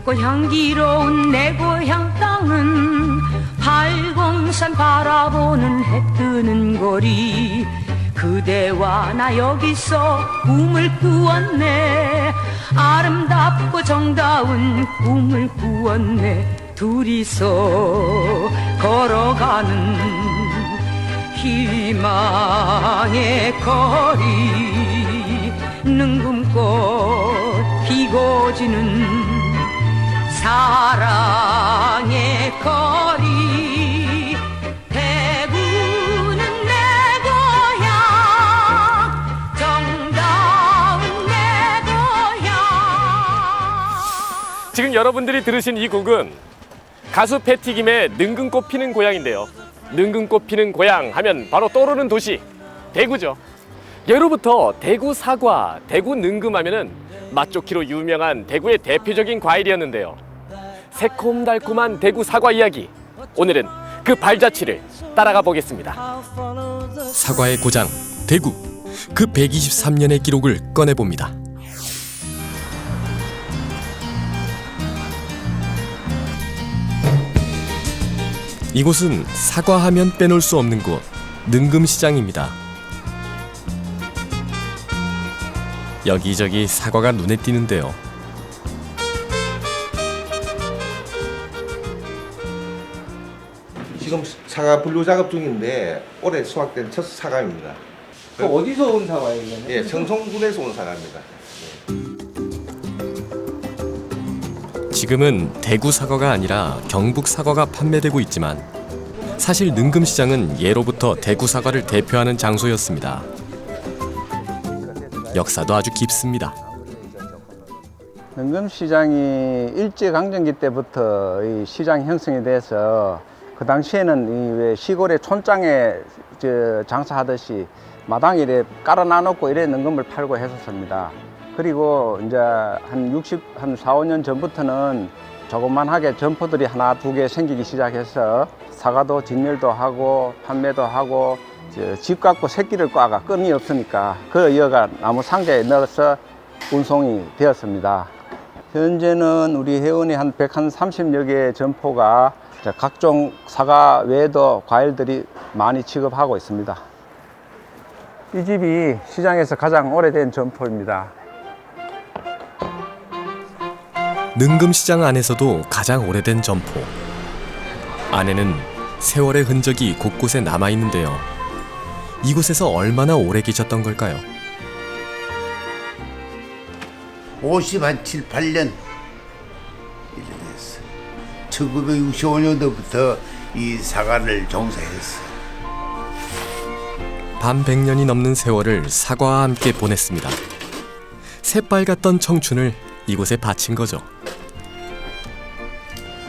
맑고 향기로운 내 고향 땅은 팔공산 바라보는 해 뜨는 거리. 그대와 나 여기서 꿈을 꾸었네. 아름답고 정다운 꿈을 꾸었네. 둘이서 걸어가는 희망의 거리. 능금꽃 피고 지는 사랑의 거리. 대구는 내 고향, 정다운 내 고향. 지금 여러분들이 들으신 이 곡은 가수 패티김의 능금꽃 피는 고향인데요. 능금꽃 피는 고향 하면 바로 떠오르는 도시 대구죠. 예로부터 대구 사과, 대구 능금 하면은 맛좋기로 유명한 대구의 대표적인 과일이었는데요. 새콤달콤한 대구 사과 이야기, 오늘은 그 발자취를 따라가 보겠습니다. 사과의 고장 대구, 그 123년의 기록을 꺼내봅니다. 이곳은 사과하면 빼놓을 수 없는 곳, 능금시장입니다. 여기저기 사과가 눈에 띄는데요. 지금 사과 분류 작업 중인데 올해 수확된 첫 사과입니다. 어디서 온 사과예요? 예, 청송군에서 온 사과입니다. 지금은 대구 사과가 아니라 경북 사과가 판매되고 있지만 사실 능금시장은 예로부터 대구 사과를 대표하는 장소였습니다. 역사도 아주 깊습니다. 능금시장이 일제강점기 때부터 이 시장 형성이 돼서 그 당시에는 이 왜 시골의 촌장에 장사하듯이 마당에 이래 깔아놔놓고 이래 능금을 팔고 했었습니다. 그리고 이제 한 4, 5년 전부터는 조그만하게 점포들이 하나, 두 개 생기기 시작해서 사과도 진열도 하고 판매도 하고 집 갖고 새끼를 꽈가 끈이 없으니까 그 여가 나무 상자에 넣어서 운송이 되었습니다. 현재는 우리 회원이 한 130여 개의 점포가 각종 사과 외에도 과일들이 많이 취급하고 있습니다. 이 집이 시장에서 가장 오래된 점포입니다. 능금시장 안에서도 가장 오래된 점포. 안에는 세월의 흔적이 곳곳에 남아있는데요. 이곳에서 얼마나 오래 계셨던 걸까요? 57, 8년 이래 됐어. 1965년도부터 이 사과를 종사했어. 반 100년이 넘는 세월을 사과와 함께 보냈습니다. 새빨갛던 청춘을 이곳에 바친 거죠.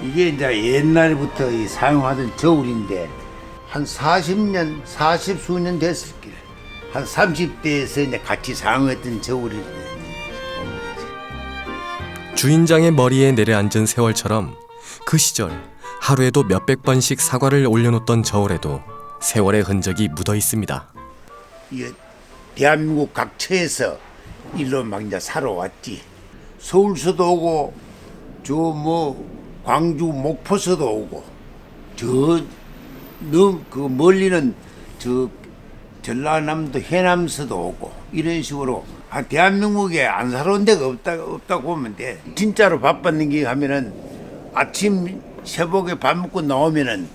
이게 이제 옛날부터 이 사용하던 저울인데 한 40년, 40수년 됐을 길. 한 30대에서 이제 같이 사용했던 저울인데. 주인장의 머리에 내려앉은 세월처럼 그 시절 하루에도 몇백 번씩 사과를 올려놓던 저울에도 세월의 흔적이 묻어 있습니다. 이 대한민국 각처에서 일로 막 이제 살아왔지. 서울서도 오고 저 뭐 광주 목포서도 오고 저 멀리는 저 전라남도 해남서도 오고 이런 식으로 대한민국에 안 살아온 데가 없다고 보면 돼. 진짜로 바빴는 게 하면은 아침 새벽에 밥 먹고 나오면은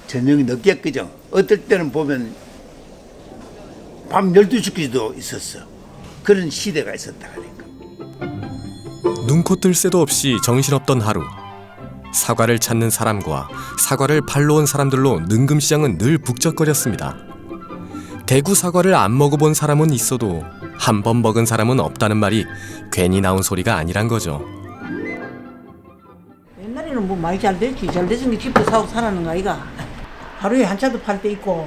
저녁이 늦게 끄죠. 어떨 때는 보면 밤 12시까지도 있었어. 그런 시대가 있었다 그러니까. 눈코 뜰 새도 없이 정신없던 하루. 사과를 찾는 사람과 사과를 팔러 온 사람들로 능금시장은 늘 북적거렸습니다. 대구 사과를 안 먹어본 사람은 있어도 한 번 먹은 사람은 없다는 말이 괜히 나온 소리가 아니란 거죠. 옛날에는 뭐 많이 잘 됐지. 잘 됐으니 집도 사고 살았는 거 아이가. 하루에 한 차도 팔 때 있고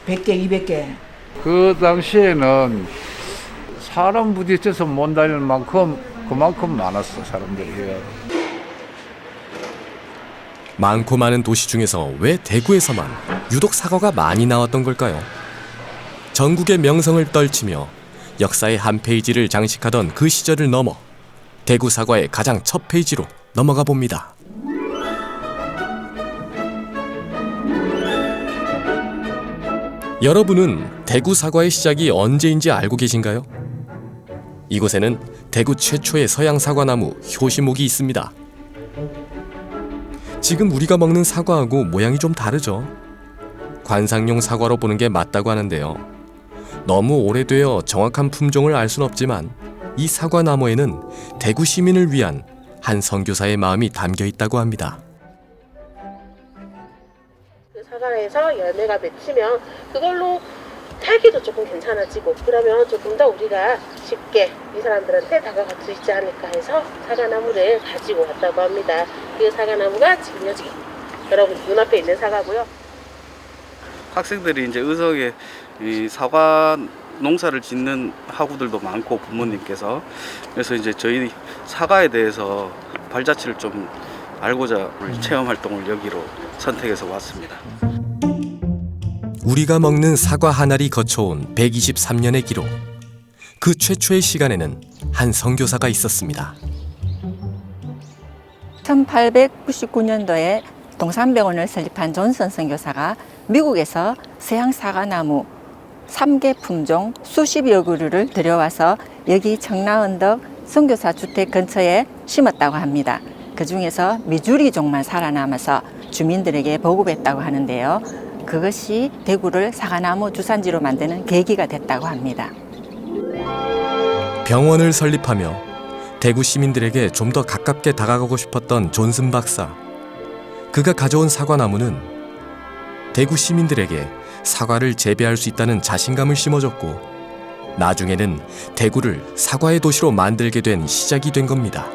100개, 200개. 그 당시에는 사람 부딪혀서 못 다니는 만큼 그만큼 많았어 사람들이. 많고 많은 도시 중에서 왜 대구에서만 유독 사과가 많이 나왔던 걸까요? 전국의 명성을 떨치며 역사의 한 페이지를 장식하던 그 시절을 넘어 대구 사과의 가장 첫 페이지로 넘어가 봅니다. 여러분은 대구 사과의 시작이 언제인지 알고 계신가요? 이곳에는 대구 최초의 서양 사과나무 효시목이 있습니다. 지금 우리가 먹는 사과하고 모양이 좀 다르죠? 관상용 사과로 보는 게 맞다고 하는데요. 너무 오래되어 정확한 품종을 알 순 없지만 이 사과나무에는 대구 시민을 위한 한 선교사의 마음이 담겨 있다고 합니다. 그 사과에서 열매가 맺히면 그걸로 살기도 조금 괜찮아지고 그러면 조금 더 우리가 쉽게 이 사람들한테 다가갈 수 있지 않을까 해서 사과나무를 가지고 왔다고 합니다. 그 사과나무가 지금 여기 여러분 눈앞에 있는 사과고요. 학생들이 이제 의석에 이 사과 농사를 짓는 학우들도 많고 부모님께서 그래서 이제 저희 사과에 대해서 발자취를 좀 알고자 체험 활동을 여기로 선택해서 왔습니다. 우리가 먹는 사과 한 알이 거쳐온 123년의 기록. 그 최초의 시간에는 한 선교사가 있었습니다. 1899년도에 동산병원을 설립한 존슨 선교사가 미국에서 서양 사과나무 3개 품종 수십여 그루를 들여와서 여기 청라언덕 선교사 주택 근처에 심었다고 합니다. 그 중에서 미주리종만 살아남아서 주민들에게 보급했다고 하는데요. 그것이 대구를 사과나무 주산지로 만드는 계기가 됐다고 합니다. 병원을 설립하며 대구 시민들에게 좀 더 가깝게 다가가고 싶었던 존슨 박사. 그가 가져온 사과나무는 대구 시민들에게 사과를 재배할 수 있다는 자신감을 심어줬고 나중에는 대구를 사과의 도시로 만들게 된 시작이 된 겁니다.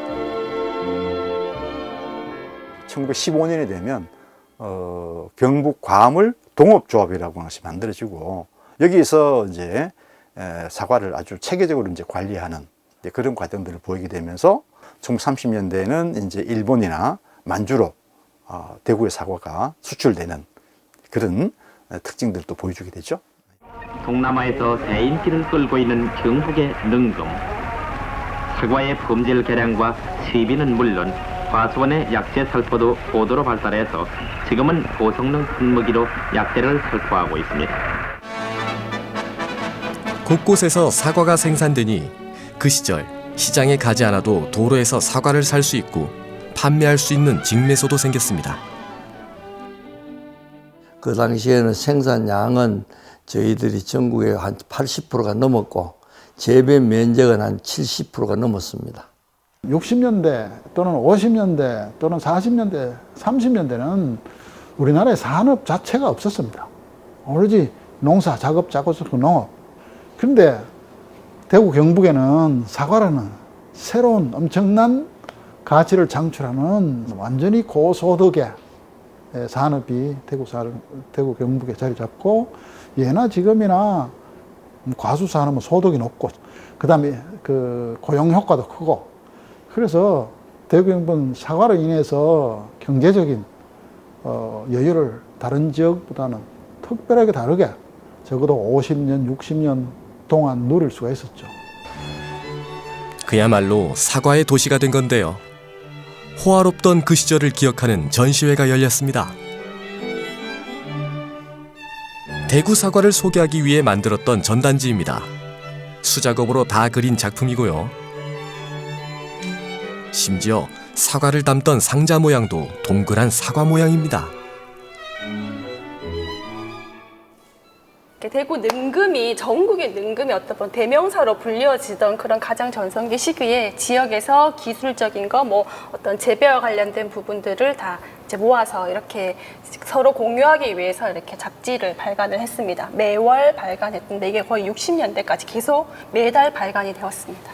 1915년이 되면 경북 과물 동업조합이라고 것이 만들어지고 여기서 이제 사과를 아주 체계적으로 이제 관리하는 그런 과정들을 보이게 되면서 1930년대에는 이제 일본이나 만주로 대구의 사과가 수출되는 그런 특징들도 보여주게 되죠. 동남아에서 대인기를 끌고 있는 경북의 능금. 사과의 품질 개량과 시비는 물론 과수원의 약재 살포도 고도로 발달해서 지금은 고성능 분무기로 약재를 살포하고 있습니다. 곳곳에서 사과가 생산되니 그 시절 시장에 가지 않아도 도로에서 사과를 살 수 있고 판매할 수 있는 직매소도 생겼습니다. 그 당시에는 생산량은 저희들이 전국에 한 80%가 넘었고 재배 면적은 한 70%가 넘었습니다. 60년대 또는 50년대 또는 40년대, 30년대는 우리나라의 산업 자체가 없었습니다. 오로지 농사, 작업, 농업. 그런데 대구 경북에는 사과라는 새로운 엄청난 가치를 창출하는 완전히 고소득의 산업이 대구 경북에 자리 잡고 예나 지금이나 과수 산업은 소득이 높고 그다음에 그 고용 효과도 크고 그래서 대구 경북은 사과로 인해서 경제적인 여유를 다른 지역보다는 특별하게 다르게 적어도 50년, 60년 동안 누릴 수가 있었죠. 그야말로 사과의 도시가 된 건데요. 호화롭던 그 시절을 기억하는 전시회가 열렸습니다. 대구 사과를 소개하기 위해 만들었던 전단지입니다. 수작업으로 다 그린 작품이고요. 심지어 사과를 담던 상자 모양도 동그란 사과 모양입니다. 대구 능금이 전국의 능금의 어떤 대명사로 불려지던 그런 가장 전성기 시기에 지역에서 기술적인 거, 뭐 어떤 재배와 관련된 부분들을 다 이제 모아서 이렇게 서로 공유하기 위해서 이렇게 잡지를 발간을 했습니다. 매월 발간했는데 이게 거의 60년대까지 계속 매달 발간이 되었습니다.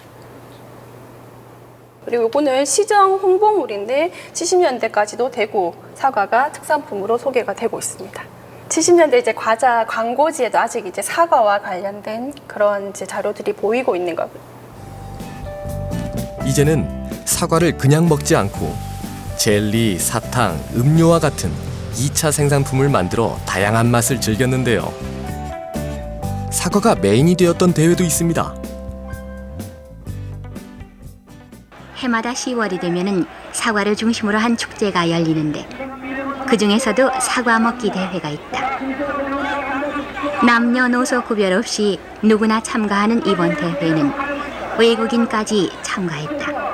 그리고 이거는 시정 홍보물인데 70년대까지도 대구 사과가 특산품으로 소개가 되고 있습니다. 70년대 이제 과자 광고지에도 아직 이제 사과와 관련된 그런 이제 자료들이 보이고 있는 거고요. 이제는 사과를 그냥 먹지 않고 젤리, 사탕, 음료와 같은 2차 생산품을 만들어 다양한 맛을 즐겼는데요. 사과가 메인이 되었던 대회도 있습니다. 해마다 10월이 되면은 사과를 중심으로 한 축제가 열리는데 그 중에서도 사과 먹기 대회가 있다. 남녀노소 구별 없이 누구나 참가하는 이번 대회는 외국인까지 참가했다.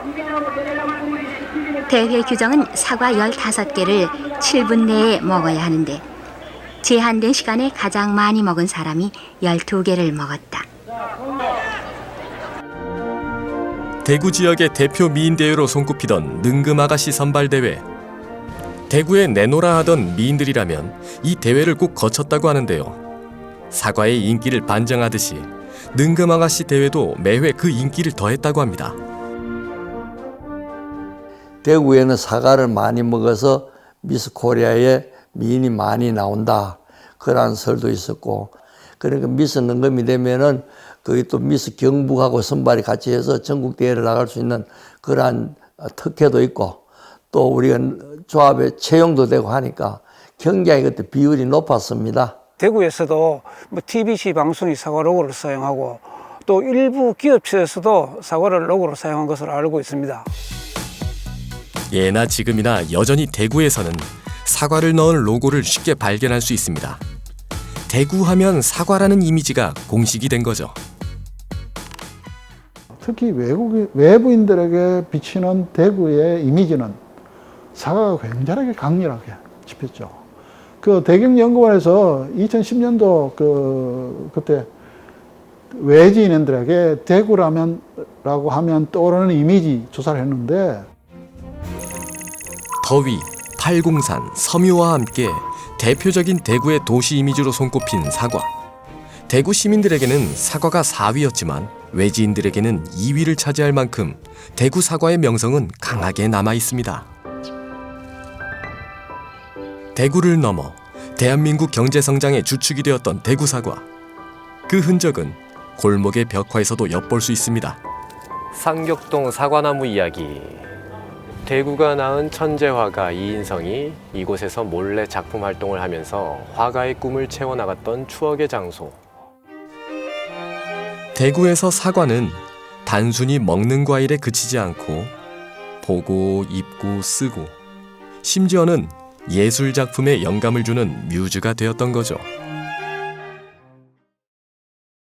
대회 규정은 사과 15개를 7분 내에 먹어야 하는데 제한된 시간에 가장 많이 먹은 사람이 12개를 먹었다. 대구 지역의 대표 미인대회로 손꼽히던 능금아가씨 선발대회. 대구에 내노라 하던 미인들이라면 이 대회를 꼭 거쳤다고 하는데요. 사과의 인기를 반증하듯이 능금아가씨 대회도 매회 그 인기를 더했다고 합니다. 대구에는 사과를 많이 먹어서 미스 코리아에 미인이 많이 나온다. 그런 설도 있었고, 그러니까 미스 능금이 되면은 거기 또 미스 경북하고 선발이 같이 해서 전국 대회를 나갈 수 있는 그러한 특혜도 있고, 또 우리가 조합에 채용도 되고 하니까 굉장히 그때 비율이 높았습니다. 대구에서도 뭐 TBC 방송이 사과 로고를 사용하고 또 일부 기업체에서도 사과를 로고로 사용한 것으로 알고 있습니다. 예나 지금이나 여전히 대구에서는 사과를 넣은 로고를 쉽게 발견할 수 있습니다. 대구 하면 사과라는 이미지가 공식이 된 거죠. 특히 외부인들에게 비치는 대구의 이미지는 사과가 굉장하게 강렬하게 집혔죠. 그 대경연구원에서 2010년도 그때 외지인들에게 대구라고 하면 떠오르는 이미지 조사를 했는데, 더위, 팔공산, 섬유와 함께 대표적인 대구의 도시 이미지로 손꼽힌 사과. 대구 시민들에게는 사과가 4위였지만 외지인들에게는 2위를 차지할 만큼 대구 사과의 명성은 강하게 남아 있습니다. 대구를 넘어 대한민국 경제 성장의 주축이 되었던 대구 사과. 그 흔적은 골목의 벽화에서도 엿볼 수 있습니다. 상격동 사과나무 이야기. 대구가 낳은 천재 화가 이인성이 이곳에서 몰래 작품 활동을 하면서 화가의 꿈을 채워나갔던 추억의 장소. 대구에서 사과는 단순히 먹는 과일에 그치지 않고 보고, 입고, 쓰고, 심지어는 예술 작품에 영감을 주는 뮤즈가 되었던 거죠.